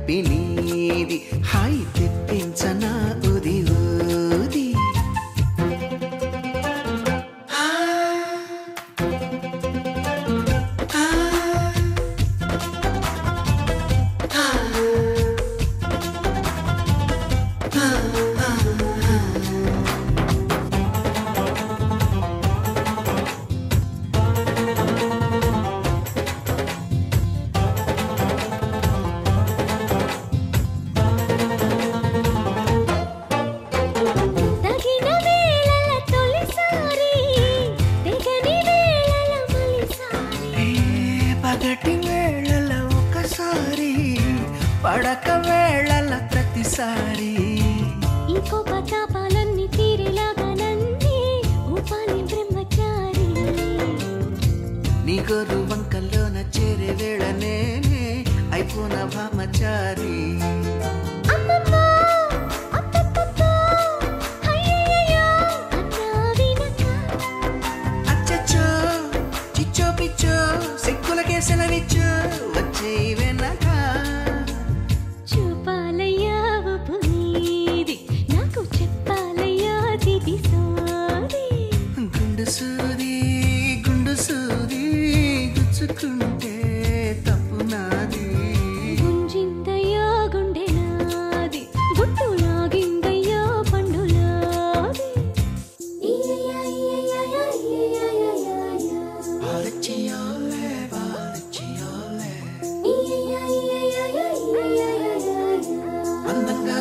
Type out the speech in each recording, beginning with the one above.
నొప్పి నీది హాయి తెప్పించనా ఉది ఊది పగటి వేళల ఒకసారి పడక వేళల ప్రతిసారి ఈ కోపతాపాలన్నీ తీరేలాగా నన్నే ఊపాలి బ్రహ్మచారి నీ గొర్రు వంకల్లోన చేరే వేళ నేనే అయిపోన భామచారి అచ్చచ్చో చిచ్చో పిచ్చో సిక్కులకే సెలవిచ్చో వచ్చే వెనక చూపాలయ్యా పునీది నాకు చెప్పాలయ్యా దిది సోది గుండు సూది గుచ్చుకుంటే తప్పు నాది గుంజిందయ్యా గుండె నాది గుట్టు లాగిందయ్యా పండులాది అందంగా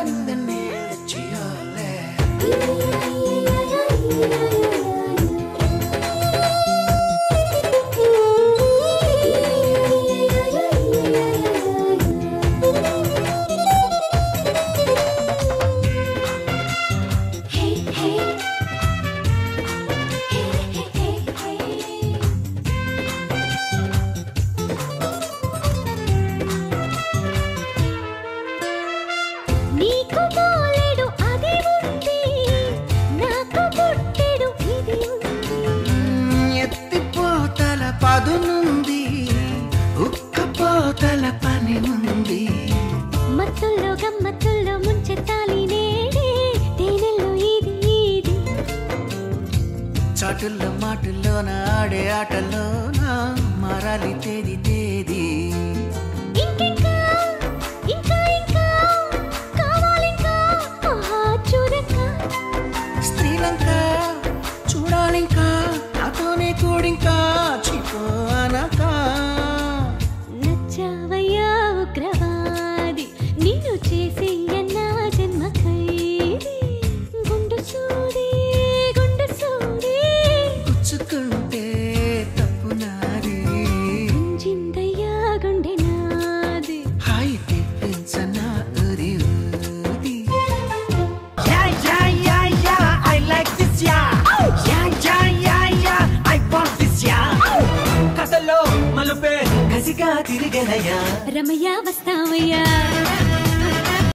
నిందనే చేయాలే నీకు పోలేడు అది ఉంది నాకు పుట్టెడు ఇది ఉంది ఎత్తిపోతల పదునుంది ఉక్కపోతల పని ఉంది మత్తుల్లో గమ్మత్తుల్లో ముంచెత్తాలి నేడే తేనెల్లో ఇది చాటుల్లో మాటుల్లోన ఆడే ఆటల్లోన మారాలి తేది తేది ఇంకా కావాలింకా ఆహా చూడక స్త్రీలంక చూడాలింకా నాతోనే కూడింకా చిపో అనక నచ్చావయ్యా ఉగ్రవాది నిన్ను చేసి అన్నా జన్మ ఖైదీ గుండు సూది గుచ్చుకుంటే తప్పు నాది గుంజిందయ్యా గుండె నాది హాయి తెప్పించనా ఉరి ఊది I like this, I want this, కసలో మలుపే కసిగా తిరిగెనయ్యా రమయ్య వస్తావయ్యా